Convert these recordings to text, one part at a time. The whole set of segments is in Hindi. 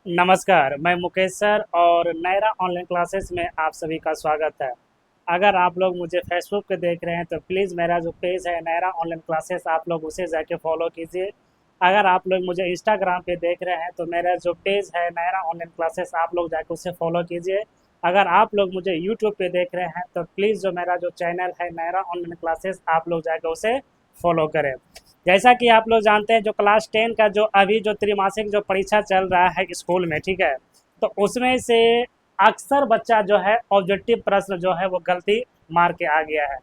नमस्कार, मैं मुकेश सर और नायरा ऑनलाइन क्लासेस में आप सभी का स्वागत है। अगर आप लोग मुझे फेसबुक पे देख रहे हैं तो प्लीज़ मेरा जो पेज है नायरा ऑनलाइन क्लासेस आप लोग उसे जाके फॉलो कीजिए। अगर आप लोग मुझे इंस्टाग्राम पे देख रहे हैं तो मेरा जो पेज है नायरा ऑनलाइन क्लासेस आप लोग जाके उसे फॉलो कीजिए। अगर आप लोग मुझे यूट्यूब पे देख रहे हैं तो प्लीज़ जो मेरा जो चैनल है नायरा ऑनलाइन क्लासेस आप लोग जाके उसे फॉलो करें। जैसा कि आप लोग जानते हैं जो क्लास 10 का जो अभी जो त्रैमासिक जो परीक्षा चल रहा है स्कूल में, ठीक है, तो उसमें से अक्सर बच्चा जो है ऑब्जेक्टिव प्रश्न जो है वो गलती मार के आ गया है।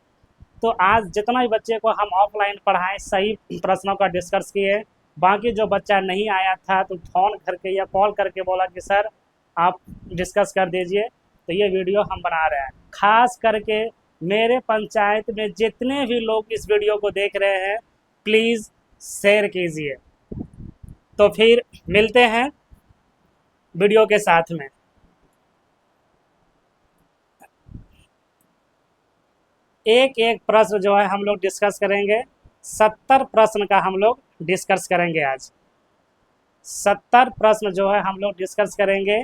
तो आज जितना भी बच्चे को हम ऑफलाइन पढ़ाएं सही प्रश्नों का डिस्कस किए। बाकी जो बच्चा नहीं आया था तो फ़ोन करके या कॉल करके बोला कि सर आप डिस्कस कर दीजिए, तो ये वीडियो हम बना रहे हैं। खास करके मेरे पंचायत में जितने भी लोग इस वीडियो को देख रहे हैं प्लीज़ शेयर कीजिए। तो फिर मिलते हैं वीडियो के साथ में। एक एक प्रश्न जो है हम लोग डिस्कस करेंगे। 70 प्रश्न का हम लोग डिस्कस करेंगे आज। 70 प्रश्न जो है हम लोग डिस्कस करेंगे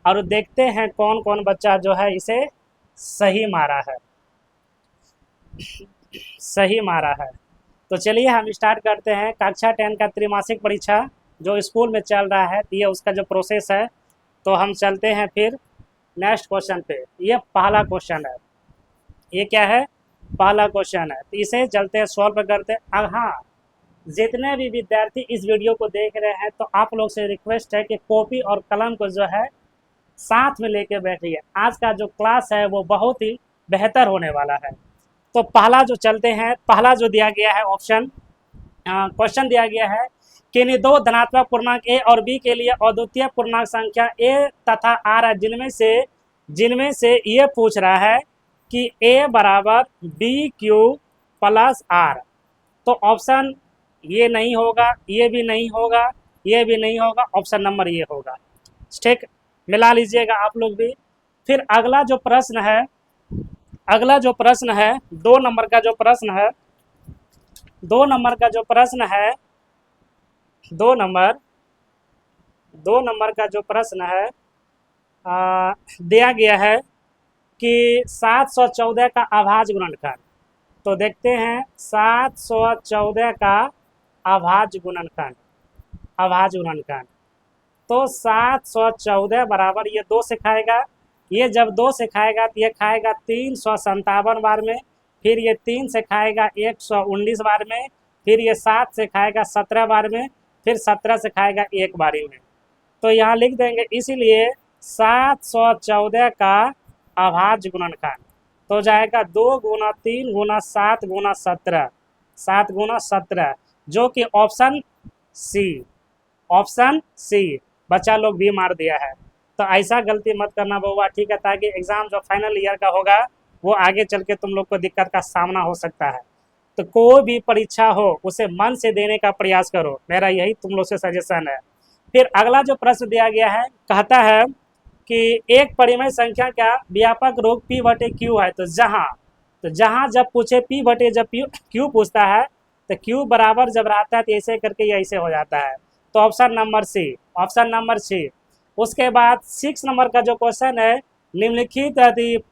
और देखते हैं कौन कौन बच्चा जो है इसे सही मारा है। सही मारा है। तो चलिए हम स्टार्ट करते हैं। कक्षा 10 का त्रैमासिक परीक्षा जो स्कूल में चल रहा है ये उसका जो प्रोसेस है। तो हम चलते हैं फिर नेक्स्ट क्वेश्चन पे। ये पहला क्वेश्चन है। ये क्या है? पहला क्वेश्चन है, तो इसे चलते हैं सॉल्व करते हैं। अब हाँ, जितने भी विद्यार्थी इस वीडियो को देख रहे हैं तो आप लोग से रिक्वेस्ट है कि कॉपी और कलम को जो है साथ में लेके बैठिए। आज का जो क्लास है वो बहुत ही बेहतर होने वाला है। तो पहला जो चलते हैं, पहला जो दिया गया है ऑप्शन क्वेश्चन दिया गया है कि इन्हीं दो धनात्मक पूर्णांक ए और बी के लिए अद्वितीय पूर्णांक संख्या ए तथा आर है, जिनमें से ये पूछ रहा है कि ए बराबर बी क्यू प्लस आर। तो ऑप्शन ये नहीं होगा, ये भी नहीं होगा, ये भी नहीं होगा, ऑप्शन नंबर ये होगा। ठीक, मिला लीजिएगा आप लोग भी। फिर अगला जो प्रश्न है 2 नंबर का जो प्रश्न है, 2 नंबर का जो प्रश्न है, 2 नंबर 2 नंबर का जो प्रश्न है दिया गया है कि 714 का अभाज्य गुणनखंड। तो देखते हैं 714 का अभाज्य गुणनखंड। अभाज्य गुणनखंड तो 714 बराबर ये 2 से खाएगा। ये जब 2 से खाएगा तो ये खाएगा 357 बार में। फिर ये 3 से खाएगा 119 बार में। फिर ये 7 से खाएगा 17 बार में। फिर 17 से खाएगा 1 बारी में। तो यहाँ लिख देंगे इसीलिए 714 का अभाज्य गुणनखंड तो जाएगा 2 गुना 3 गुना 7 गुना 17, 7 गुना 17, जो कि ऑप्शन सी बच्चा लोग भी मार दिया है। तो ऐसा गलती मत करना बउआ, ठीक है, ताकि एग्जाम जो फाइनल ईयर का होगा वो आगे चल के तुम लोग को दिक्कत का सामना हो सकता है। तो कोई भी परीक्षा हो उसे मन से देने का प्रयास करो, मेरा यही तुम लोग से सजेशन है। फिर अगला जो प्रश्न दिया गया है कहता है कि एक परिमेय संख्या का व्यापक रूप पी बटे क्यू है। तो जहाँ जब पूछे पी बटे जब क्यू पूछता है तो क्यू बराबर जब रहता है तो ऐसे करके ये ऐसे हो जाता है। तो ऑप्शन नंबर सी। उसके बाद 6 नंबर का जो क्वेश्चन है, निम्नलिखित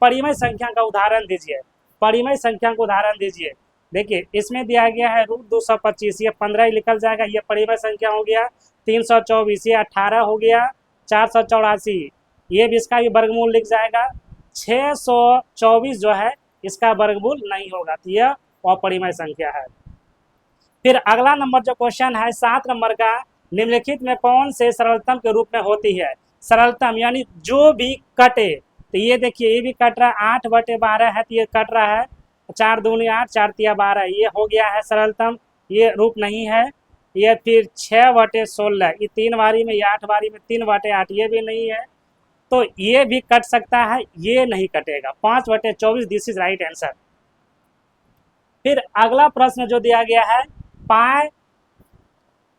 परिमेय संख्या का उदाहरण दीजिए। परिमेय संख्या का उदाहरण दीजिए। देखिए इसमें दिया गया है √225, ये 15 ही निकल जाएगा, ये परिमेय संख्या हो गया। 324 ये 18 हो गया। 484 ये भी इसका भी वर्गमूल लिख जाएगा। 624 जो है इसका वर्गमूल नहीं होगा, तो यह अपरिमेय संख्या है। फिर अगला नंबर जो क्वेश्चन है 7 नंबर का, निम्नलिखित में कौन से सरलतम के रूप में होती है? सरलतम यानी जो भी कटे। तो ये देखिए ये भी कट रहा है, 8/12 है तो ये कट रहा है। 4 दूनी 8, 4 तिया 12, ये हो गया है सरलतम, ये रूप नहीं है। ये फिर 6/16, ये 3 बारी में, ये 8 बारी में 3/8, ये भी नहीं है। तो ये भी कट सकता है, ये नहीं कटेगा। 5/24 दिस इज राइट आंसर। फिर अगला प्रश्न जो दिया गया है, पाए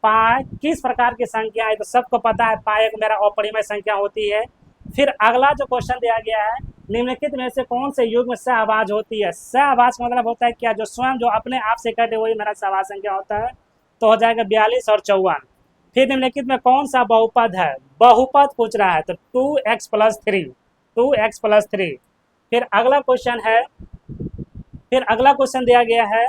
पाए किस प्रकार की संख्या है? तो सबको पता है पाए एक मेरा अपरिमेय संख्या होती है। फिर अगला जो क्वेश्चन दिया गया है, निम्नलिखित में से कौन से युग्म सहअभाज्य होती है? सहअभाज्य मतलब होता है क्या? जो स्वयं जो अपने आप से कटे वही मेरा सहअभाज्य संख्या होता है। तो हो जाएगा 42 और 54। फिर निम्नलिखित में कौन सा बहुपद है? बहुपद पूछ रहा है तो 2x+3, 2x+3। फिर अगला क्वेश्चन है, फिर अगला क्वेश्चन दिया गया है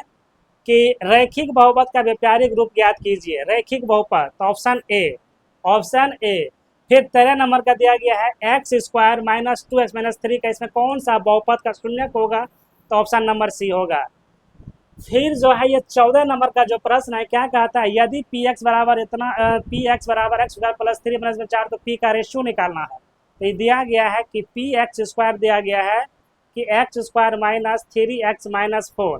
कि रैखिक बहुपद का व्यापारिक रूप ज्ञात कीजिए। रैखिक बहुपद तो ऑप्शन ए, ऑप्शन ए। फिर 13 नंबर का दिया गया है x² - 2x - 3 का इसमें कौन सा बहुपद का शून्यक होगा, तो ऑप्शन नंबर सी होगा। फिर जो है ये 14 नंबर का जो प्रश्न है क्या कहता है, यदि px बराबर इतना px बराबर x² + 3 - 4 तो p का रेशियो निकालना है। तो ये दिया गया है कि px² दिया गया है कि x² - 3x - 4,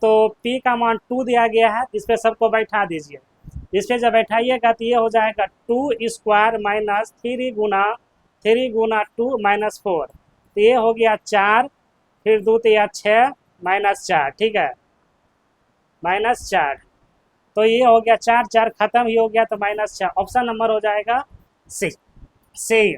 तो p का मान 2 दिया गया है, इस पर सबको बैठा दीजिए। इस पर जब बैठाइएगा तो ये हो जाएगा 2² - 3 गुना 2 - 4, तो ये हो गया 4, फिर 2 तो 6 -4, ठीक है, -4। तो ये हो गया 4 4 खत्म ही हो गया तो -6, ऑप्शन नंबर हो जाएगा सी, सी।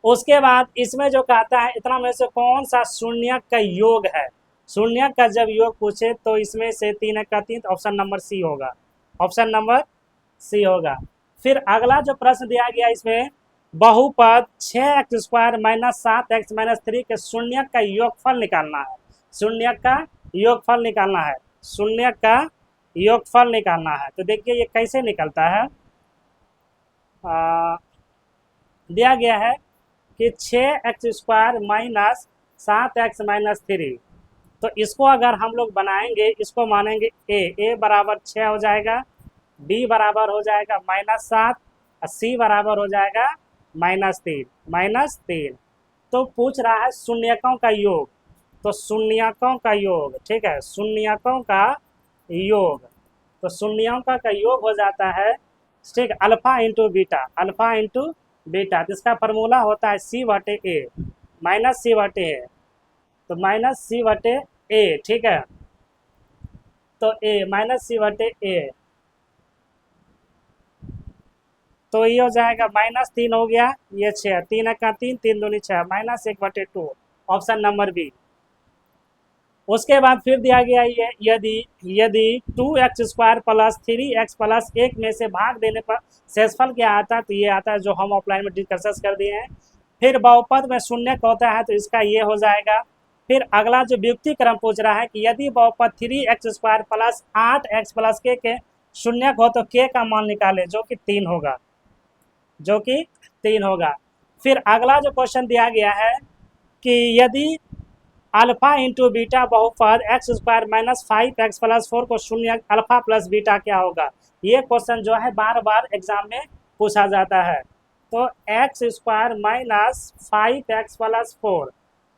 उसके बाद इसमें जो कहता है इतना में से कौन सा शून्यक का योग है। शून्यक का जब योग पूछे तो इसमें से 3 का 3, ऑप्शन नंबर सी होगा, ऑप्शन नंबर सी होगा। फिर अगला जो प्रश्न दिया गया इसमें बहुपद 6x² - 7x - 3 के शून्यक का योगफल निकालना है। शून्यक का योगफल निकालना है, शून्यक का योगफल निकालना है। तो देखिए ये कैसे निकलता है, दिया गया है कि 6x² - 7x - 3, तो इसको अगर हम लोग बनाएंगे, इसको मानेंगे ए बराबर 6 हो जाएगा, बी बराबर हो जाएगा -7 और सी बराबर हो जाएगा -3। तो पूछ रहा है शून्यकों का योग, तो शून्यकों का योग, ठीक है, शून्यकों का योग, तो शून्यकों का योग हो जाता है, ठीक, alpha into beta, alpha into beta. तो इसका फॉर्मूला होता है C/A -C/A, तो -C/A, ठीक है, तो A -C/A, तो ये हो जाएगा -3 हो गया, ये 6, 3 का 3, 3 दूनी 6, -1/2, ऑप्शन नंबर बी। उसके बाद फिर दिया गया ये यदि 2x² + 3x + 1 में से भाग देने पर शेषफल क्या आता है, तो ये आता है जो हम ऑफलाइन में डिस्कस कर दिए हैं। फिर बहुपद में शून्यक होता है तो इसका ये हो जाएगा। फिर अगला जो व्युक्ति क्रम पूछ रहा है कि यदि बहुपद 3x² + 8x + k के शून्यक हो तो k का मान निकाले, जो कि 3 होगा, जो कि 3 होगा। फिर अगला जो क्वेश्चन दिया गया है कि यदि अल्फा इंटू बीटा बहुपद x² - 5x + 4 को शून्य अल्फा प्लस बीटा क्या होगा। ये क्वेश्चन जो है बार बार एग्जाम में पूछा जाता है। तो x² - 5x + 4,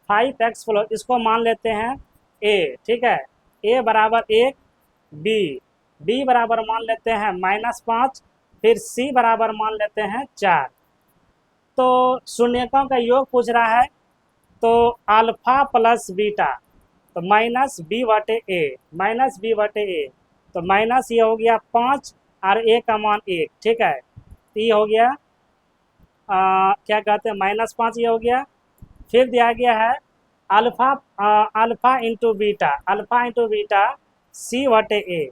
5x प्लस, इसको मान लेते हैं a, ठीक है, a बराबर 1, b बराबर मान लेते हैं -5, फिर c बराबर मान लेते हैं 4। तो शून्यकों का योग पूछ रहा है, तो अल्फा प्लस बीटा तो -b/a, तो माइनस ये हो गया 5 और a का मान 1, ठीक है, तो ये हो गया क्या कहते हैं -5, ये हो गया। फिर दिया गया है अल्फा इंटू बीटा c/a,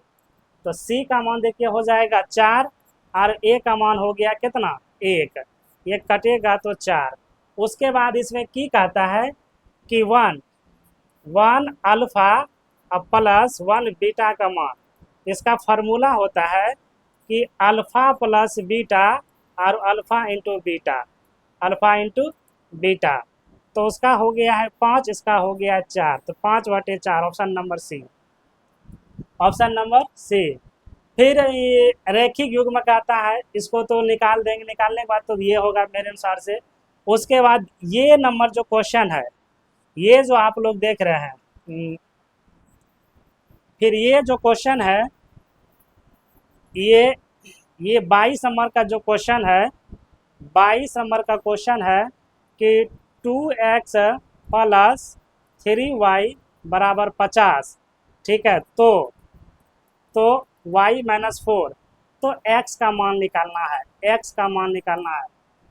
तो c का मान देखिए हो जाएगा 4 और a का मान हो गया कितना 1, ये कटेगा तो 4। उसके बाद इसमें की कहता है कि 1 अल्फा प्लस 1 बीटा का मान, इसका फार्मूला होता है कि अल्फा प्लस बीटा और अल्फा इंटू बीटा, तो उसका हो गया है 5, इसका हो गया है 4, तो 5/4, option number C, option number C. फिर ये रैखिक युग्म कहता है, इसको तो निकाल देंगे, निकालने के बाद तो ये होगा मेरे अनुसार से। उसके बाद ये नंबर जो क्वेश्चन है, ये जो आप लोग देख रहे हैं, फिर ये जो क्वेश्चन है, ये 22 नंबर का जो क्वेश्चन है, 22 नंबर का क्वेश्चन है कि 2x + 3y = 50, ठीक है, तो y - 4, तो x का मान निकालना है, x का मान निकालना है।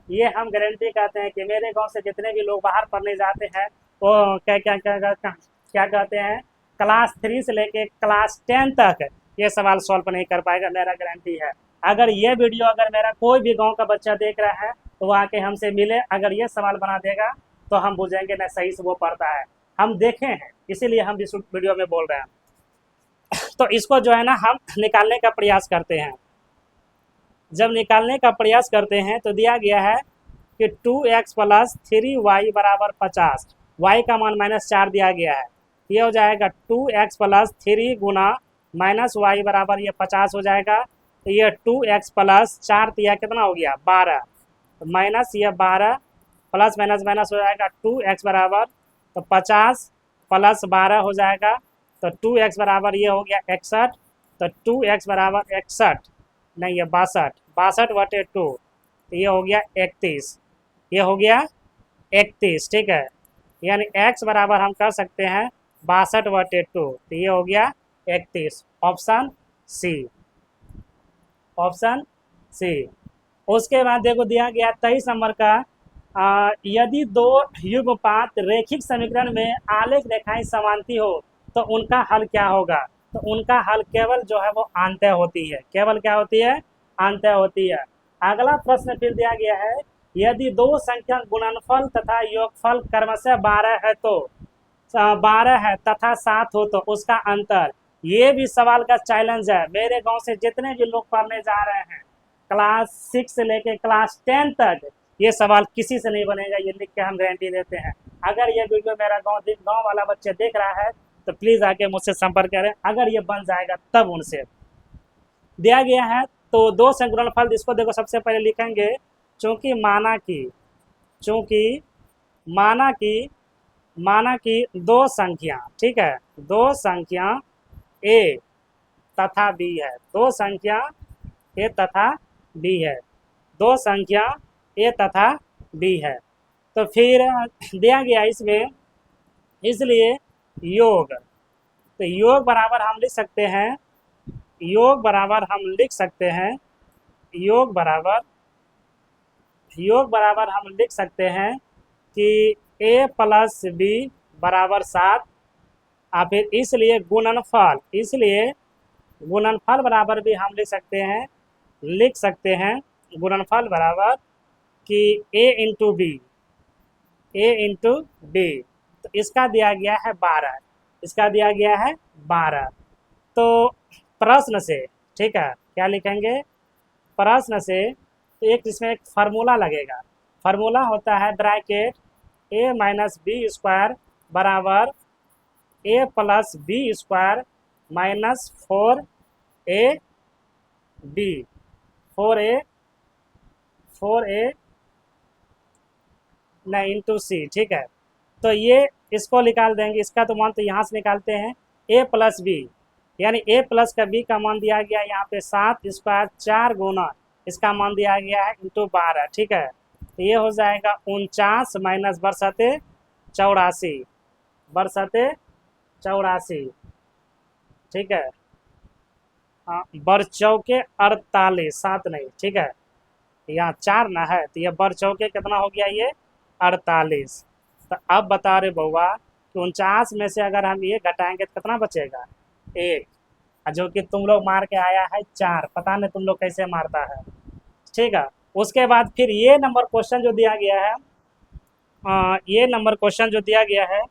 ये हम गारंटी कहते हैं कि मेरे गांव से जितने भी लोग बाहर पढ़ने जाते हैं वो क्या कहते हैं, क्लास 3 से लेके क्लास 10 तक ये सवाल सॉल्व नहीं कर पाएगा, मेरा गारंटी है। अगर ये वीडियो अगर मेरा कोई भी गांव का बच्चा देख रहा है तो वो आके हमसे मिले, अगर ये सवाल बना देगा तो हम बुझेंगे ना सही से वो पढ़ता है। हम देखे हैं इसीलिए हम इस वीडियो में बोल रहे हैं। तो इसको जो है ना हम निकालने का प्रयास करते हैं। जब निकालने का प्रयास करते हैं तो दिया गया है कि 2x प्लस 3y बराबर 50, y का मान -4 दिया गया है। ये हो जाएगा 2x प्लस 3 गुना -y बराबर ये 50 हो जाएगा। तो ये 2x प्लस 4 तो यह कितना हो गया 12, तो माइनस ये 12 प्लस माइनस माइनस हो जाएगा 2x बराबर, तो 50 प्लस 12 हो जाएगा, तो 2x बराबर ये हो गया 61, तो 2x बराबर 61 नहीं ये 62, 62/2 तो ये हो गया 31, ये हो गया 31, ठीक है। यानी x बराबर हम कर सकते हैं 62/2, तो ये हो गया 31, ऑप्शन सी, ऑप्शन सी। उसके बाद देखो दिया गया 23 नंबर का, यदि दो युग्मपात रेखिक समीकरण में आलेख रेखाएं समांती हो तो उनका हल क्या होगा। तो उनका हल केवल जो है वो अंतः होती है, केवल क्या होती है अंतः होती है। अगला प्रश्न फिर दिया गया है, यदि दो संख्या गुणनफल तथा योगफल क्रमशः 12 है तो 12 है तथा 7 हो तो उसका अंतर। ये भी सवाल का चैलेंज है। मेरे गांव से जितने भी लोग पढ़ने जा रहे हैं क्लास 6 से लेके क्लास 10 तक, ये सवाल किसी से नहीं बनेगा, ये लिख के हम गारंटी देते हैं। अगर ये वीडियो मेरा गांव वाला बच्चे देख रहा है तो प्लीज़ आके मुझसे संपर्क करें, अगर ये बन जाएगा तब उनसे। दिया गया है तो दो गुणनफल, इसको देखो सबसे पहले लिखेंगे चूंकि माना कि दो संख्या, ठीक है, दो संख्या a तथा b है, दो संख्या a तथा b है, दो संख्या a तथा b है। तो फिर दिया गया इसमें, इसलिए योग, तो योग बराबर हम लिख सकते हैं, योग बराबर हम लिख सकते हैं, योग बराबर हम लिख सकते हैं कि a प्लस b बराबर 7, और फिर इसलिए गुणनफल बराबर भी हम लिख सकते हैं गुणनफल बराबर कि a इंटू बी, तो इसका दिया गया है 12, इसका दिया गया है 12। तो प्रश्न से, ठीक है, क्या लिखेंगे प्रश्न से, तो एक इसमें एक फार्मूला लगेगा, फार्मूला होता है bracket a minus B square बराबर a plus B square minus 4ab, 4a नहीं इंटू सी, ठीक है। तो ये इसको निकाल देंगे, इसका तो मान तो यहाँ से निकालते हैं a प्लस बी, यानी a प्लस का b का मान दिया गया यहाँ पे 7 स्क्वायर 4 गुना इसका मान दिया गया है इंटू 12, ठीक है। तो ये हो जाएगा 49 माइनस बरसते 84, ठीक है। हाँ बर चौके 48, 7 नहीं, ठीक है, यहाँ 4 ना है तो ये बर चौके कितना हो गया ये 48। तो अब बता रहे बउआ कि 49 में से अगर हम ये घटाएंगे तो कितना बचेगा 1, जो कि तुम लोग मार के आया है 4, पता नहीं तुम लोग कैसे मारता है, ठीक है। उसके बाद फिर ये नंबर क्वेश्चन जो दिया गया है, ये नंबर क्वेश्चन जो दिया गया है,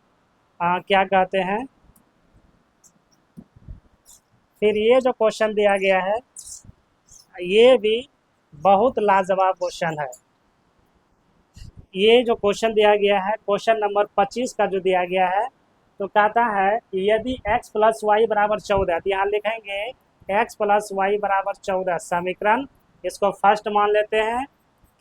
क्या कहते हैं, फिर ये जो क्वेश्चन दिया गया है ये भी बहुत लाजवाब क्वेश्चन है। ये जो क्वेश्चन दिया गया है क्वेश्चन नंबर 25 का जो दिया गया है, तो कहता है यदि x प्लस वाई बराबर 14, तो यहाँ लिखेंगे x प्लस वाई बराबर 14 समीकरण, इसको फर्स्ट मान लेते हैं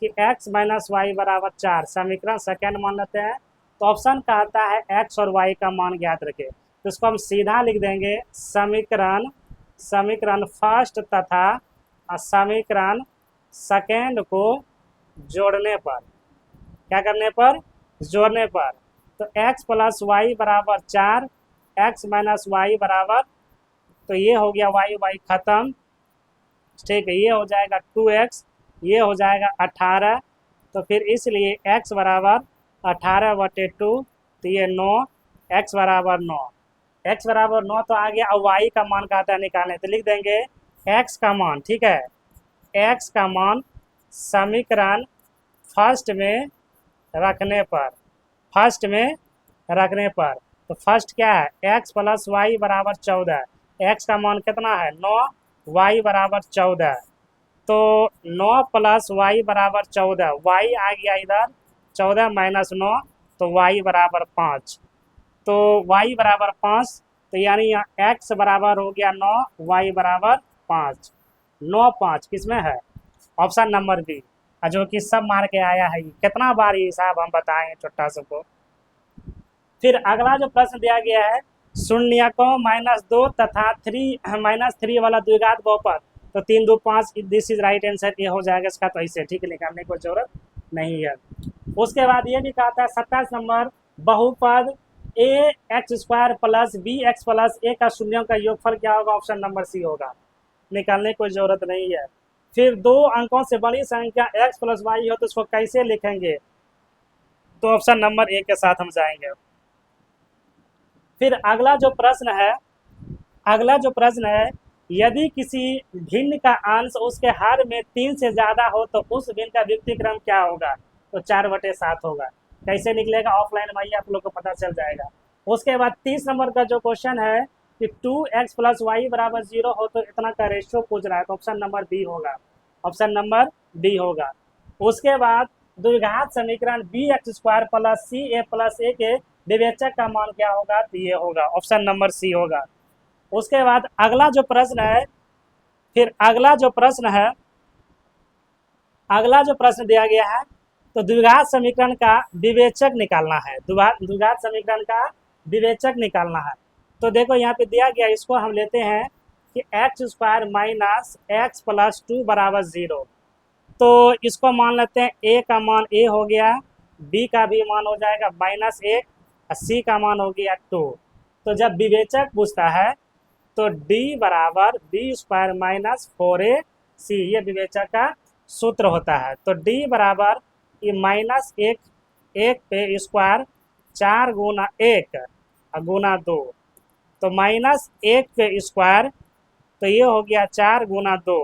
कि x माइनस वाई बराबर 4 समीकरण सेकेंड मान लेते हैं। तो ऑप्शन कहता है x और y का मान ज्ञात रखें, तो इसको हम सीधा लिख देंगे समीकरण फर्स्ट तथा समीकरण सेकेंड को जोड़ने पर, क्या करने पर जोड़ने पर, तो x प्लस वाई बराबर 4, x माइनस वाई बराबर, तो ये हो गया y खत्म, ठीक है, ये हो जाएगा 2x, ये हो जाएगा 18, तो फिर इसलिए x बराबर 18/2, तो ये 9, x बराबर 9, x बराबर 9 तो आ गया। अब y का मान कहता है निकालने, तो लिख देंगे x का मान, ठीक है, x का मान समीकरण फर्स्ट में रखने पर तो फर्स्ट क्या है, x प्लस वाई बराबर 14। x का मान कितना है 9, y बराबर 14। तो 9 प्लस वाई बराबर 14, y आ गया इधर 14 माइनस 9, तो y बराबर 5। तो y बराबर 5, तो यानी यहाँ x बराबर हो गया 9, y बराबर 5। 9 5 किसमें है, ऑप्शन नंबर बी, जो कि सब मार के आया है। कितना बार ये हिसाब हम बताएं छोटा सा को। फिर अगला जो प्रश्न दिया गया है, शून्यकों -2 तथा 3 वाला द्विघात बहुपद, तो 3 2 5, दिस इज राइट आंसर, ये हो जाएगा इसका। तो इसे ठीक निकालने की जरूरत नहीं है। उसके बाद ये भी कहता है 27 नंबर, बहुपद A X square plus B X plus A का शून्यों का योगफल क्या होगा, ऑप्शन नंबर सी होगा। निकालने की जरूरत नहीं है। फिर 2 अंकों से बड़ी संख्या x प्लस वाई हो तो उसको कैसे लिखेंगे, तो ऑप्शन नंबर ए के साथ हम जाएंगे। फिर अगला जो प्रश्न है, यदि किसी भिन्न का अंश उसके हर में 3 से ज़्यादा हो तो उस भिन्न का व्युत्क्रम क्या होगा, तो 4/7 होगा। कैसे निकलेगा ऑफलाइन में आप लोग को पता चल जाएगा। उसके बाद 30 नंबर का जो क्वेश्चन है कि 2x प्लस वाई बराबर 0 हो तो इतना का रेशियो पूछ रहा है, तो ऑप्शन नंबर बी होगा। उसके बाद द्विघात समीकरण बी एक्स स्क्वायर प्लस सी ए प्लस ए के विवेचक का मान क्या होगा, तो ये होगा, ऑप्शन नंबर सी होगा। उसके बाद अगला जो प्रश्न दिया गया है, तो द्विघात समीकरण का विवेचक निकालना है। द्विघात समीकरण का विवेचक निकालना है। तो देखो यहाँ पे दिया गया, इसको हम लेते हैं कि x square minus x plus 2 बराबर 0। तो इसको मान लेते हैं, ए का मान ए हो गया, बी का भी मान हो जाएगा -1, और सी का मान हो गया 2। तो जब विवेचक पूछता है तो d बराबर बी स्क्वायर माइनस 4ac, ये विवेचक का सूत्र होता है। तो d बराबर ये -1 पे स्क्वायर 4 गुना 1 गुना 2, तो -1 पे स्क्वायर, तो ये हो गया 4 गुना 2,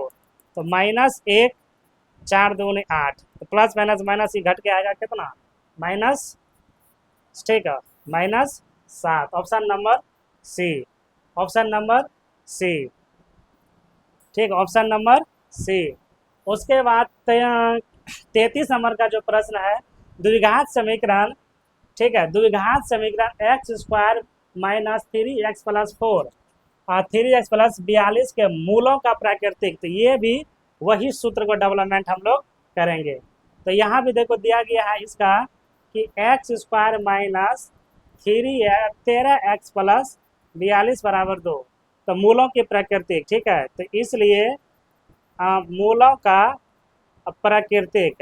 तो -1 4 दूनी 8, तो प्लस माइनस माइनस ये घट के आएगा कितना, माइनस, ठीक है, -7। ऑप्शन नंबर सी, ठीक, ऑप्शन नंबर सी। उसके बाद 33 नंबर का जो प्रश्न है, द्विघात समीकरण, ठीक है, द्विघात समीकरण x square minus 3x plus 4 और 3x प्लस 42 के मूलों का प्राकृतिक, तो ये भी वही सूत्र को डेवलपमेंट हम लोग करेंगे। तो यहाँ भी देखो दिया गया है इसका कि x square minus 13x plus 42 बराबर 2, तो मूलों की प्राकृतिक, ठीक है। तो इसलिए मूलों का प्राकृतिक,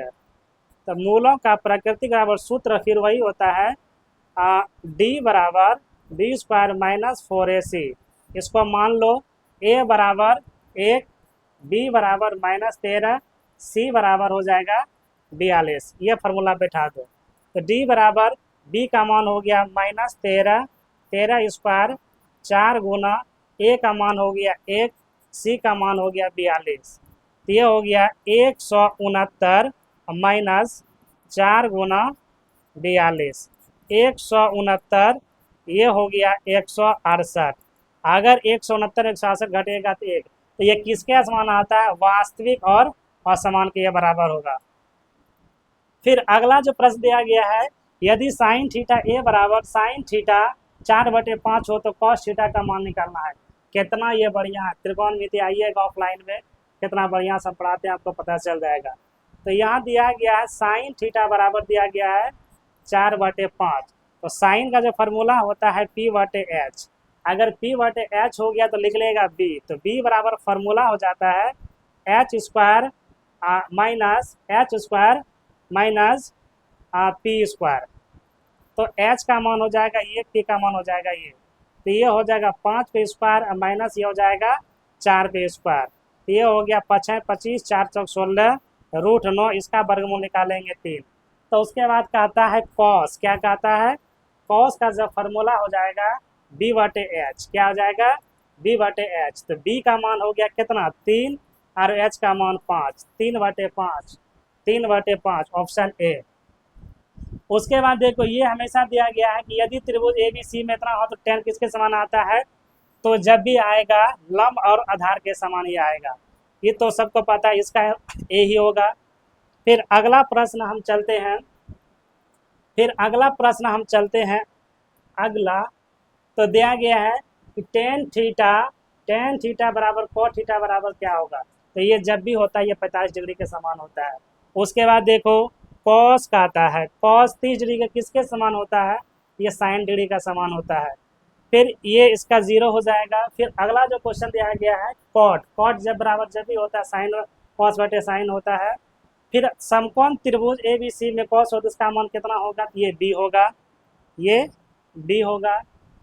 तो मूलों का प्राकृतिक बराबर सूत्र फिर वही होता है d बराबर बी स्क्वायर माइनस 4ac। इसको मान लो a बराबर 1, b बराबर -13, c बराबर हो जाएगा 42, ये फार्मूला बैठा दो। तो d बराबर b का मान हो गया -13 स्क्वायर 4 गुना a का मान हो गया 1, c का मान हो गया 42, तो ये हो गया 169 माइनस 4 गुना 42, 169, ये हो गया 168। अगर 169 168 घटेगा तो 1, तो ये किसके समान आता है, वास्तविक और असमान के ये बराबर होगा। फिर अगला जो प्रश्न दिया गया है, यदि साइन थीटा ए बराबर साइन थीटा 4/5 हो तो कॉस थीटा का मान निकालना है। कितना ये बढ़िया है, त्रिकोणमिति आइएगा ऑफलाइन में, कितना बढ़िया सब पढ़ाते हैं, आपको पता चल जाएगा। तो यहाँ दिया गया है साइन थीटा बराबर दिया गया है 4/5, तो साइन का जो फार्मूला होता है P/H। अगर P/H हो गया तो लिख लेगा B, तो B बराबर फार्मूला हो जाता है H square minus P square. तो H का मान हो जाएगा ये, P का मान हो जाएगा ये, तो ये हो जाएगा 5 पे स्क्वायर माइनस ये हो जाएगा 4 पे स्क्वायर, तो ये हो गया 5 25, 4 चौक 16, √9, इसका वर्गमूल निकालेंगे 3। तो उसके बाद कहता है कॉस, क्या कहता है, कॉस का जब फार्मूला हो जाएगा B/H, क्या हो जाएगा B/H। तो B का मान हो गया कितना 3, और एच का मान 5, 3/5, 3/5 ऑप्शन ए। उसके बाद देखो ये हमेशा दिया गया है कि यदि त्रिभुज ए बी सी में इतना हो तो tan किसके समान आता है, तो जब भी आएगा लंब और आधार के समान ही आएगा, ये तो सबको पता है, इसका ए ही होगा। फिर अगला प्रश्न हम चलते हैं, अगला तो दिया गया है कि टेन थीटा बराबर cot थीटा बराबर क्या होगा, तो ये जब भी होता है ये 45 डिग्री के समान होता है। उसके बाद देखो कॉस का आता है, कॉस 30 डिग्री का किसके समान होता है, ये साइन डिग्री का समान होता है। फिर ये इसका 0 हो जाएगा। फिर अगला जो क्वेश्चन दिया गया है कॉट जब बराबर जब भी होता है साइन कॉस बटे साइन होता है। फिर समकोण त्रिभुज ए बी सी में कॉस हो तो इसका मान कितना होगा, ये बी होगा, ये बी होगा।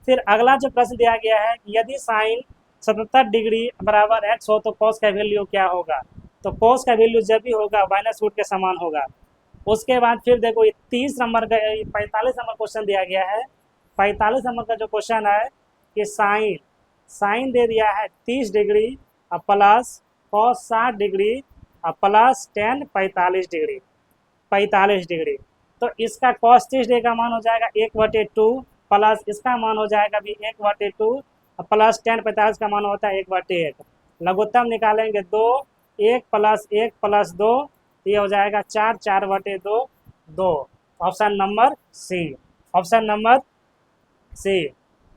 फिर अगला जो प्रश्न दिया गया है कि यदि साइन 77 डिग्री बराबर एक्स हो तो कॉस का वैल्यू क्या होगा, तो कॉस का वैल्यू जब भी होगा माइनस रूट के समान होगा। उसके बाद फिर देखो ये 30 नंबर का 45 नंबर क्वेश्चन दिया गया है। 45 नंबर का जो क्वेश्चन है कि साइन दे दिया है 30 डिग्री और प्लस कॉस 60 डिग्री और प्लस टेन 45 डिग्री। तो इसका कॉस 30 डिग्री का मान हो जाएगा 1/2 प्लस इसका मान हो जाएगा भी 1/2 प्लस टेन 45 का मान होता है 1/1। लघुत्तम निकालेंगे 2, 1 प्लस 1 प्लस 2, ये हो जाएगा 4, 4/2, 2। Option number C, option number C.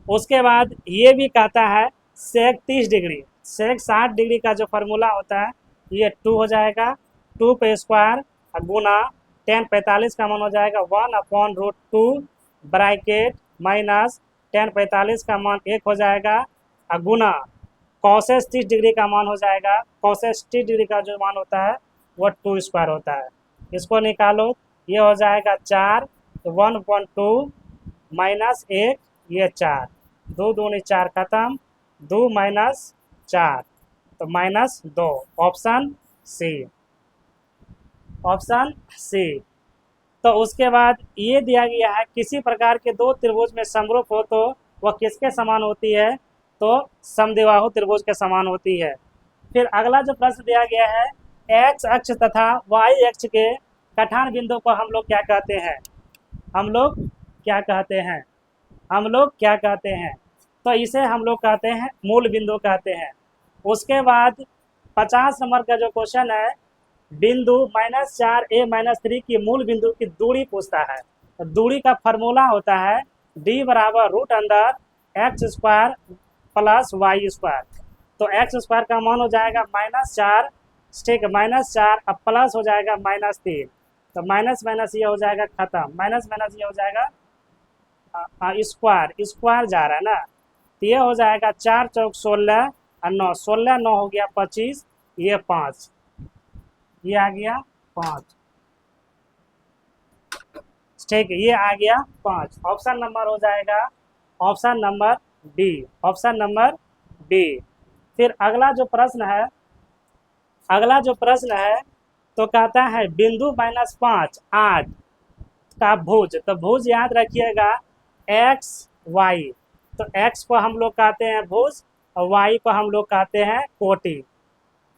उसके बाद ये भी कहता है सेक 30 डिग्री सेक 60 डिग्री का जो फार्मूला होता है ये 2 हो जाएगा, 2 पे स्क्वायर गुना टेन 45 का मान हो जाएगा 1/√2 ब्रैकेट माइनस टेन 45 का मान 1 हो जाएगा और गुना कॉसेस 30 डिग्री का मान हो जाएगा, कॉसेस 30 डिग्री का जो मान होता है वो 2 स्क्वायर होता है। इसको निकालो, ये हो जाएगा 4, तो 1/2 माइनस 1, ये 4, 2 दूनी 4 खत्म, 2 माइनस 4 तो -2। Option C, option C. तो उसके बाद ये दिया गया है किसी प्रकार के दो त्रिभुज में समरूप हो तो वह किसके समान होती है, तो समद्विबाहु त्रिभुज के समान होती है। फिर अगला जो प्रश्न दिया गया है एक्स अक्ष तथा वाई अक्ष के कटान बिंदु को हम लोग क्या कहते हैं, हम लोग क्या कहते हैं, हम लोग क्या कहते हैं, तो इसे हम लोग कहते हैं मूल बिंदु कहते हैं। उसके बाद 50 नंबर का जो क्वेश्चन है बिंदु -4a-3 की मूल बिंदु की दूरी पूछता है। तो दूरी का फार्मूला होता है d बराबर √x² प्लस y²। तो x² का मान हो जाएगा -4, ठीक है, -4 अब प्लस हो जाएगा -3, तो माइनस माइनस ये हो जाएगा खत्म, माइनस माइनस ये हो जाएगा स्क्वायर जा रहा है ना, तो ये हो जाएगा 4 चौक 16 और 9, 16 9 हो गया 25, ये 5, ये आ गया 5, ठीक है, ये आ गया 5। ऑप्शन नंबर हो जाएगा option number D, option number D. फिर अगला जो प्रश्न है, अगला जो प्रश्न है तो कहता है बिंदु -5 8 का भुज, तो भुज याद रखिएगा एक्स वाई, तो एक्स को हम लोग कहते हैं भुज और वाई को हम लोग कहते हैं कोटि।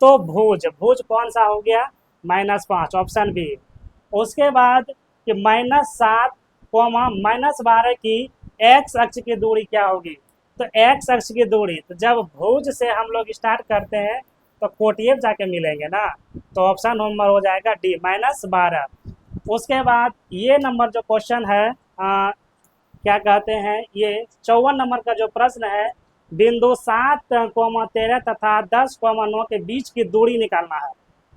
तो भुज भुज कौन सा हो गया, -5, ऑप्शन बी। उसके बाद कि -7, -12 की एक्स अक्ष की दूरी क्या होगी, तो एक्स अक्ष की दूरी, तो जब भुज से हम लोग स्टार्ट करते हैं तो कोटियब जाके मिलेंगे ना, तो ऑप्शन नंबर हो जाएगा डी -12। उसके बाद ये नंबर जो क्वेश्चन है क्या कहते हैं, ये 54 नंबर का जो प्रश्न है बिंदु 7, 13 तथा 10, 9 के बीच की दूरी निकालना है।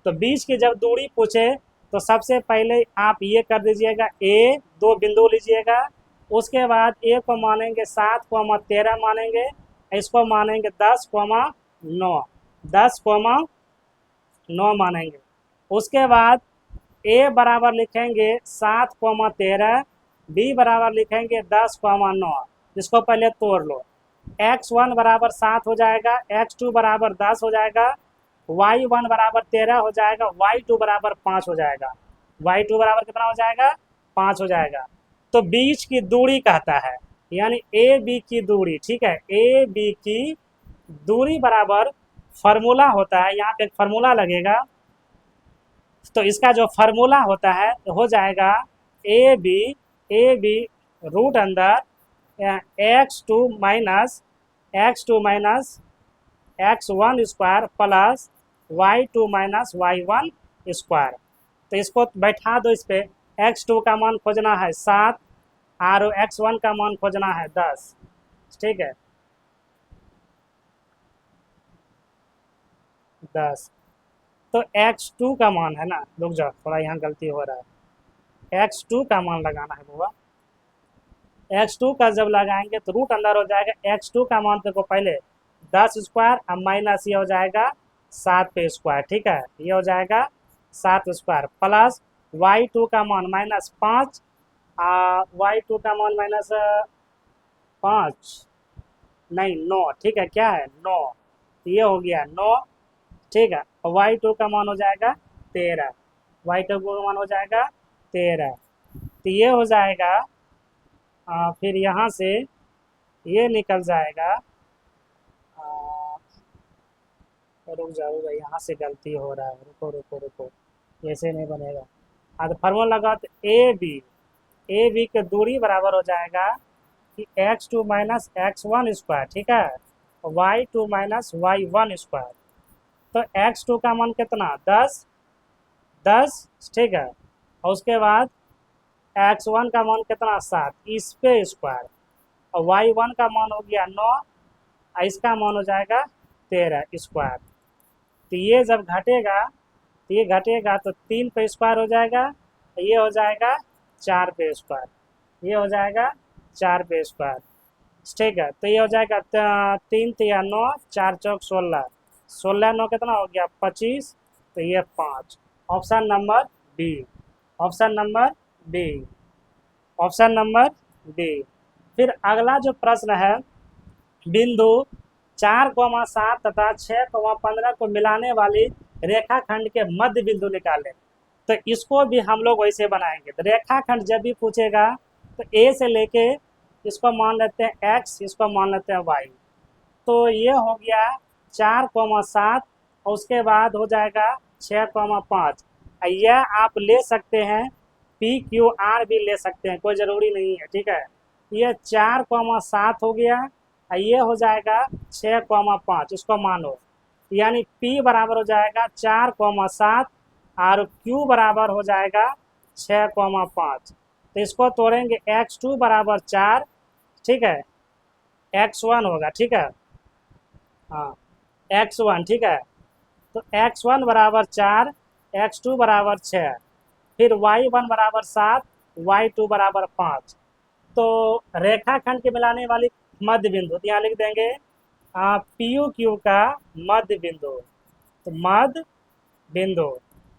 तो बीच की जब दूरी पूछे तो सबसे पहले आप ये कर दीजिएगा ए, 2 बिंदु लीजिएगा, उसके बाद ए को मानेंगे 7, 13 मानेंगे, इसको मानेंगे 10, 9, 10, 9 मानेंगे। उसके बाद ए बराबर लिखेंगे 7, 13, बी बराबर लिखेंगे 10, 9, इसको पहले तोड़ लो, x1 बराबर 7 हो जाएगा, x2 बराबर 10 हो जाएगा, y1 बराबर 13 हो जाएगा, y2 बराबर 5 हो जाएगा, y2 बराबर कितना हो जाएगा, 5 हो जाएगा। तो बीच की दूरी कहता है, यानी ए बी की दूरी, ठीक है, ए बी की दूरी बराबर फार्मूला होता है, यहाँ पे एक फार्मूला लगेगा, तो इसका जो फार्मूला होता है तो हो जाएगा ए बी रूट अंदर x2 minus x1 square plus y2 minus y1 square. तो इसको बैठा दो, इस पे x2 का मान खोजना है 7 और x1 का मान खोजना है 10। ठीक है, 10। तो x2 का मान है ना, रुक जाओ थोड़ा यहाँ गलती हो रहा है, x2 का मान लगाना है बुआ। x2 का जब लगाएंगे तो रूट अंदर हो जाएगा, x2 का मान देखो पहले 10 स्क्वायर अब माइनस ये हो जाएगा 7 पे स्क्वायर। ठीक है, ये हो जाएगा 7 स्क्वायर प्लस y2 का मान माइनस 5, y2 का मान माइनस 5 नहीं 9। ठीक है, क्या है 9, ये हो गया 9। ठीक है, y2 का मान हो जाएगा 13, y2 का मान हो जाएगा 13। तो ये हो जाएगा, फिर यहाँ से ये निकल जाएगा, रुक जाओ भाई यहाँ से गलती हो रहा है, रुको रुको रुको, ऐसे नहीं बनेगा। हाँ, तो फार्मूला लगा तो ए बी के दूरी बराबर हो जाएगा कि x2 माइनस x1 स्क्वायर। ठीक है, y2 माइनस y1 स्क्वायर। तो x2 का मान कितना 10। ठीक है, और उसके बाद x1 का मान कितना 7, इस पे स्क्वायर, और y1 का मान हो गया 9, और इसका मान हो जाएगा 13 स्क्वायर। तो ये जब घटेगा तो ये घटेगा तो 3 पे स्क्वायर हो जाएगा, ये हो जाएगा 4 पे स्क्वायर, ये हो जाएगा 4 पे स्क्वायर। ठीक है, तो ये हो जाएगा 3 तिया 9, 4 चौक 16, 16 9 कितना हो गया 25, तो ये 5। Option number B, option number B, option number B. फिर अगला जो प्रश्न है, बिंदु 4,7 तथा 6,15 को मिलाने वाली रेखाखंड के मध्य बिंदु निकालें। तो इसको भी हम लोग वैसे बनाएंगे। तो रेखाखंड जब भी पूछेगा तो ए से लेके इसको मान लेते हैं x, इसको मान लेते हैं y। तो ये हो गया 4,7 और उसके बाद हो जाएगा 6,5। यह आप ले सकते हैं PQR भी ले सकते हैं, कोई ज़रूरी नहीं है। ठीक है, ये 4,7 हो गया, ये हो जाएगा 6,5, इसको मानो, यानी P बराबर हो जाएगा 4,7 और Q बराबर हो जाएगा 6,5। तो इसको तोड़ेंगे, x2 बराबर 4, ठीक है, x1 होगा। ठीक है, हाँ x1। ठीक है, तो x1 बराबर 4, x2 बराबर 6, फिर y1 बराबर 7, y2 बराबर 5। तो रेखाखंड के मिलाने वाली मध्य बिंदु, यहाँ लिख देंगे PQ का मध्य बिंदु। तो मध्य बिंदु,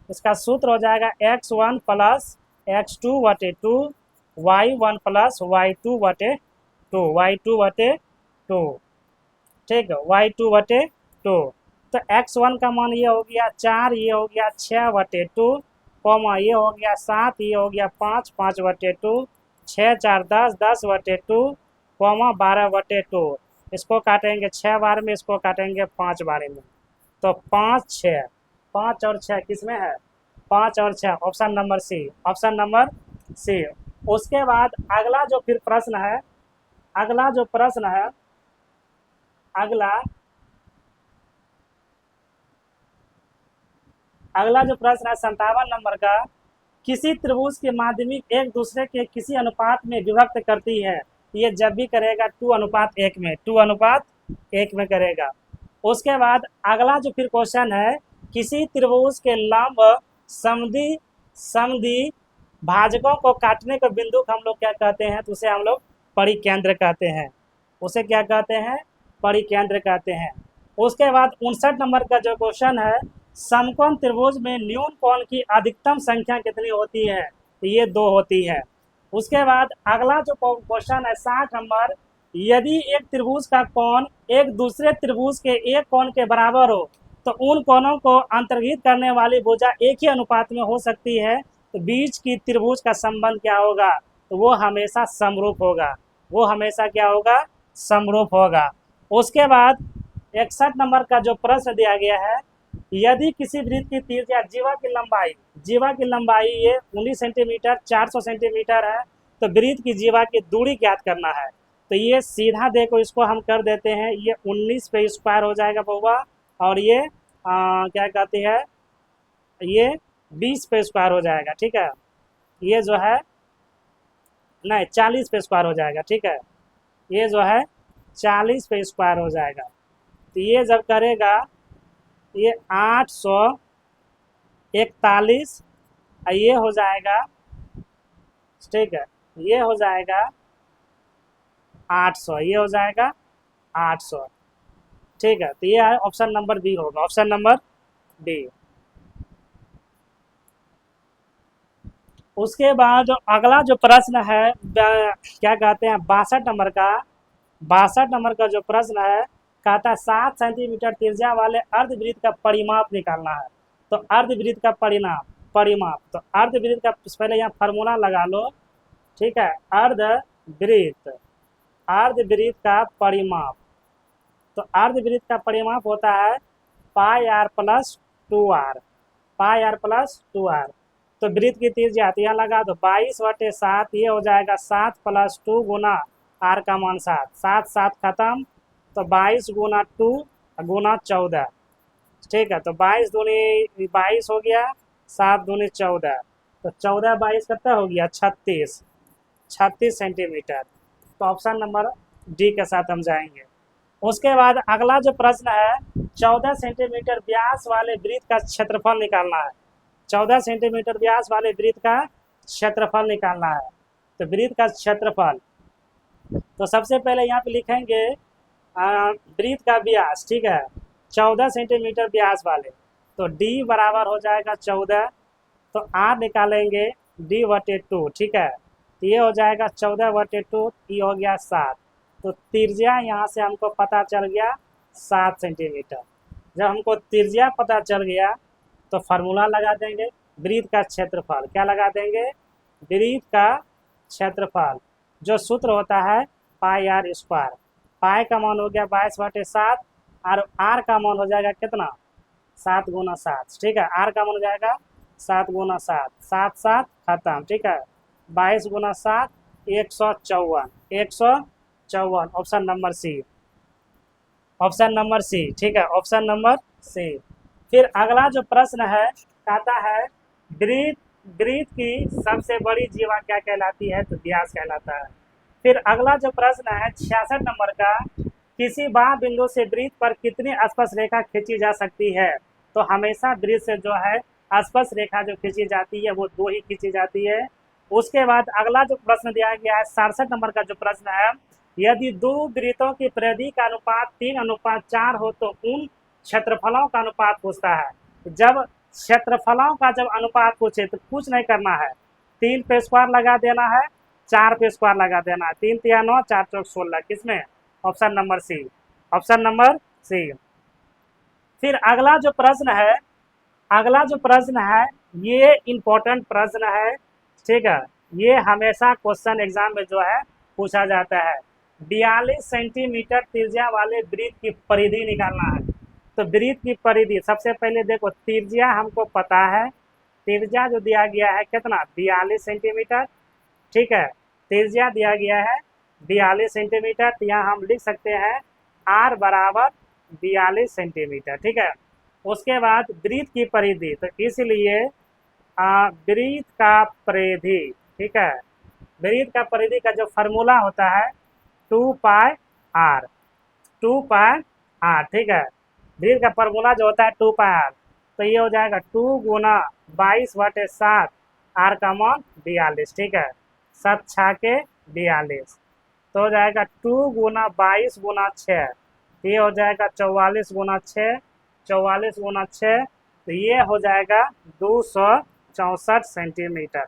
इसका सूत्र हो जाएगा x1 प्लस x2 बटे 2, y1 प्लस y2 बटे 2, y2 बटे 2। ठीक है, y2 बटे 2। तो x1 का मान ये हो गया 4, ये हो गया 6 बटे 2, कॉमा ये हो गया 7, ये हो गया 5, 5 बटे 2, 6 4 10, 10 बटे 2, कॉमा 12 बटे 2। इसको काटेंगे 6 बार में, इसको काटेंगे 5 बार में। तो 5 6, 5 और 6 किस में है, 5 और 6, option number C, option number C. उसके बाद अगला जो फिर प्रश्न है, अगला जो प्रश्न है, अगला जो प्रश्न है 57 नंबर का, किसी त्रिभुज के माध्यमिक एक दूसरे के किसी अनुपात में विभक्त करती है। ये जब भी करेगा 2:1 में, 2:1 में करेगा। उसके बाद अगला जो फिर क्वेश्चन है, किसी त्रिभुज के लंब समद्वि भाजकों को काटने के बिंदु को हम लोग क्या कहते हैं, तो उसे हम लोग परिकेंद्र कहते हैं। उसे क्या कहते हैं, परिकेंद्र कहते हैं। उसके बाद 59 नंबर का जो क्वेश्चन है, समकोण त्रिभुज में न्यून कोण की अधिकतम संख्या कितनी होती है, तो ये 2 होती है। उसके बाद अगला जो क्वेश्चन है 60 नंबर, यदि एक त्रिभुज का कोण एक दूसरे त्रिभुज के एक कोण के बराबर हो तो उन कोणों को अंतर्गत करने वाली भुजा एक ही अनुपात में हो सकती है, तो बीच की त्रिभुज का संबंध क्या होगा, तो वो हमेशा समरूप होगा, वो हमेशा क्या होगा, समरूप होगा। उसके बाद 61 नंबर का जो प्रश्न दिया गया है, यदि किसी वृत्त की त्रिज्या जीवा की लंबाई ये 19 सेंटीमीटर 400 सेंटीमीटर है, तो वृत्त की जीवा की दूरी ज्ञात करना है। तो ये सीधा देखो, इसको हम कर देते हैं, ये 19 पे स्क्वायर हो जाएगा बउआ, और ये क्या कहती है, ये 20 पे स्क्वायर हो जाएगा। ठीक है, ये जो है नहीं 40 पे स्क्वायर हो जाएगा। ठीक है, ये जो है 40 पे स्क्वायर हो जाएगा। तो ये जब करेगा, ये 841, ये हो जाएगा, ठीक है, ये हो जाएगा 800, ये हो जाएगा 800। ठीक है, तो ये है ऑप्शन नंबर बी होगा, ऑप्शन नंबर बी। उसके बाद जो अगला जो प्रश्न है, क्या कहते हैं, 62 नंबर का जो प्रश्न है, कहता है 7 सेंटीमीटर त्रिज्या वाले अर्धवृत्त का परिमाप निकालना है। तो अर्धवृत्त का परिमाप, तो अर्धवृत्त का पहले यहाँ फार्मूला लगा लो। ठीक है, अर्धवृत्त का परिमाप, तो अर्धवृत्त का परिमाप होता है pi R plus 2r, pi R plus 2r। तो वृत्त की त्रिज्या तो यहाँ लगा दो 22/7, ये हो जाएगा 7 + 2 गुना आर का मान 7, 7 7 खत्म, तो 22 गुना 2 गुना 14। ठीक है, तो 22 दूनी 22 हो गया, 7 दूनी 14, तो 14 22 कितना हो गया, 36 सेंटीमीटर। तो ऑप्शन नंबर डी के साथ हम जाएंगे। उसके बाद अगला जो प्रश्न है, 14 सेंटीमीटर व्यास वाले वृत्त का क्षेत्रफल निकालना है। 14 सेंटीमीटर व्यास वाले वृत्त का क्षेत्रफल निकालना है। तो वृत्त का क्षेत्रफल, तो सबसे पहले यहाँ पे लिखेंगे वृत्त का व्यास। ठीक है, 14 सेंटीमीटर व्यास वाले, तो d बराबर हो जाएगा 14, तो r निकालेंगे d/2। ठीक है, तो ये हो जाएगा 14/2, ये हो गया 7। तो त्रिज्या यहाँ से हमको पता चल गया 7 सेंटीमीटर। जब हमको त्रिज्या पता चल गया, तो फार्मूला लगा देंगे वृत्त का क्षेत्रफल। क्या लगा देंगे, वृत्त का क्षेत्रफल, जो सूत्र होता है पाई आर स्क्वायर। पाई का मान हो गया 22/7, और आर का मान हो जाएगा कितना, 7 गुना 7। ठीक है, आर का मान हो जाएगा 7 गुना 7, 7 7 खत्म। ठीक है, 22 गुना 7 154, 154, option number C, option number C. ठीक है, ऑप्शन नंबर सी। फिर अगला जो प्रश्न है, कहता है वृत्त की सबसे बड़ी जीवा क्या कहलाती है, तो व्यास कहलाता है। फिर अगला जो प्रश्न है 66 नंबर का, किसी बाह्य बिंदु से वृत्त पर कितनी स्पर्श रेखा खींची जा सकती है। तो हमेशा वृत्त से जो है स्पर्श रेखा जो खींची जाती है वो 2 ही खींची जाती है। उसके बाद अगला जो प्रश्न दिया गया है 67 नंबर का जो प्रश्न है, यदि 2 वृत्तों की परिधि का अनुपात 3:4 हो तो उन क्षेत्रफलों का अनुपात पूछता है। जब क्षेत्रफलों का जब अनुपात पूछे तो कुछ नहीं करना है, 3 पे स्क्वायर लगा देना है, 4 पे स्क्वायर लगा देना है, 3 तिया 9, 4 चौक 16, किसमें, option number C, option number C. फिर अगला जो प्रश्न है, ये इम्पोर्टेंट प्रश्न है। ठीक है, ये हमेशा क्वेश्चन एग्जाम में जो है पूछा जाता है। 42 सेंटीमीटर त्रिज्या वाले वृत्त की परिधि निकालना है। तो वृत्त की परिधि, सबसे पहले देखो त्रिज्या हमको पता है, त्रिज्या जो दिया गया है कितना, 42 सेंटीमीटर। ठीक है, त्रिज्या दिया गया है 42 सेंटीमीटर, तो यहाँ हम लिख सकते हैं r बराबर 42 सेंटीमीटर। ठीक है, उसके बाद वृत्त की परिधि, तो इसलिए वृत्त का परिधि, ठीक है, वृत्त का परिधि का जो फार्मूला होता है 2πr, 2πr। ठीक है, वृत्त का फार्मूला जो होता है 2πr, तो ये हो जाएगा 2 गुना 22/7, r का मान 42। ठीक है, 7 6 के 42, तो हो जाएगा 2 गुना 22 गुना 6, तो ये हो जाएगा 44 गुना 6, 44 गुना 6, तो ये हो जाएगा 264 सेंटीमीटर।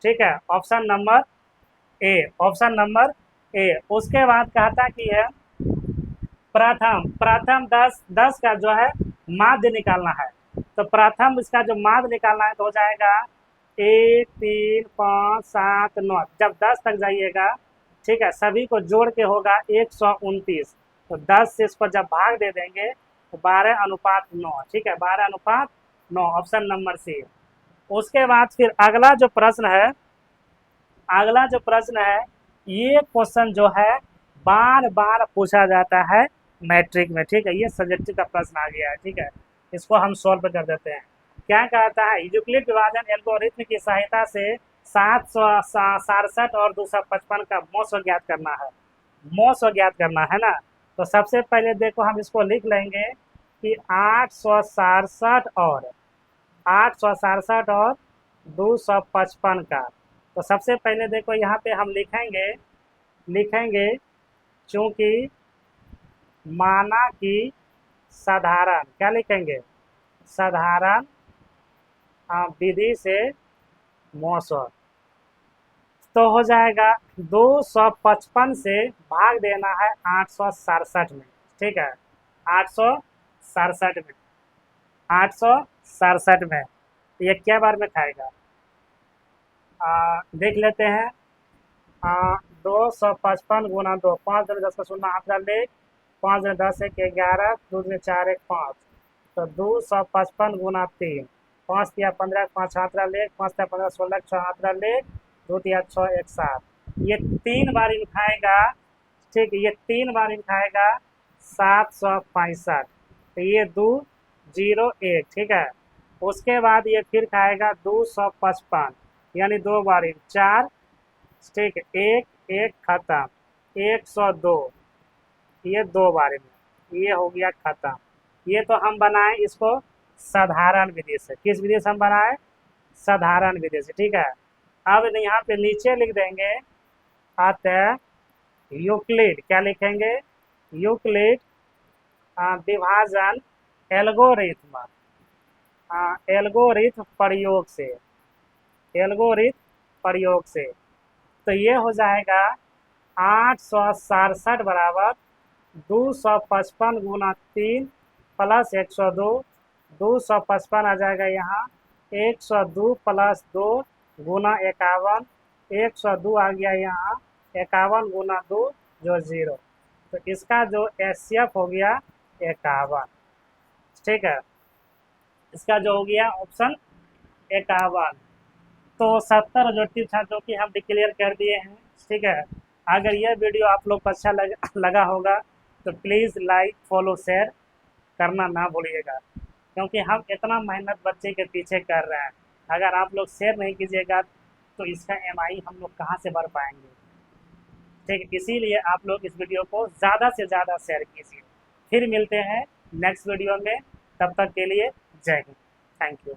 ठीक है, option number A, option number A. उसके बाद कहता कि है प्रथम 10 का जो है माध्य निकालना है। तो प्रथम इसका जो माध्य निकालना है तो हो जाएगा 1 3 5 7 9, जब 10 तक जाइएगा, ठीक है, सभी को जोड़ के होगा 129। तो 10 से इसको जब भाग दे देंगे तो 12:9, ठीक है, 12:9, ऑप्शन नंबर सी। उसके बाद फिर अगला जो प्रश्न है, अगला जो प्रश्न है, ये क्वेश्चन जो है बार बार पूछा जाता है मैट्रिक में, ठीक है, ये सब्जेक्टिव का प्रश्न आ गया है, ठीक है, इसको हम सॉल्व कर देते हैं। क्या कहता है, यूक्लिड विभाजन एल्गोरिथ्म की सहायता से 767 और 255 का मौस्य ज्ञात करना है, मौस्य ज्ञात करना है ना। तो सबसे पहले देखो हम इसको लिख लेंगे कि 867 और 255 का। तो सबसे पहले देखो यहाँ पे हम लिखेंगे चूंकि माना कि साधारण, क्या लिखेंगे, साधारण विधि से मौस्य, तो हो जाएगा 255 से भाग देना है 867 में, ठीक है, 867 में, 867 में ये क्या बार में खाएगा, देख लेते हैं। 255 गुना 2, 5 दूनी 10 का 0 हाथ डाल दे, 5 दूनी 10 1 11, 2 दूनी 4 1 5, तो 255 गुना 3, 5 तिया 15, 5 हाथ डाल दे, 5 तिया 15 16, 6 हाथ डाल दे, 2 तिया 6 1 7, ये 3 बार इन खाएगा, ठीक, ये 3 बार इन खाएगा 765, तो ये 2 0 1, ठीक है। उसके बाद ये फिर खाएगा 255, यानी 2 बार इन 4, ठीक है, 1 1 खत्म, 102, ये 2 बार में, ये हो गया खत्म। ये तो हम बनाए इसको साधारण विधि से, किस विधि से हम बनाए, साधारण विधि से, ठीक है। अब यहाँ पे नीचे लिख देंगे अतः यूक्लिड, क्या लिखेंगे, यूक्लिड विभाजन एल्गोरिथ्म, एल्गोरिथ्म प्रयोग से, तो ये हो जाएगा 867 बराबर 255 गुना 3 प्लस 102, 255 आ जाएगा यहाँ, 102 प्लस 2 गुना 51, 102 आ गया यहाँ, 51 गुना 2 जो 0, तो इसका जो HCF हो गया 51, ठीक है, इसका जो हो गया ऑप्शन 51। तो 70 ऑब्जेक्टिव छात्रों की हम डिक्लेयर कर दिए हैं, ठीक है। अगर यह वीडियो आप लोग को अच्छा लगा होगा तो प्लीज़ लाइक फॉलो शेयर करना ना भूलिएगा, क्योंकि हम इतना मेहनत बच्चे के पीछे कर रहे हैं, अगर आप लोग शेयर नहीं कीजिएगा तो इसका MI हम लोग कहाँ से भर पाएंगे, ठीक, इसीलिए आप लोग इस वीडियो को ज़्यादा से ज़्यादा शेयर कीजिए। फिर मिलते हैं नेक्स्ट वीडियो में, तब तक के लिए जय हिंद, थैंक यू।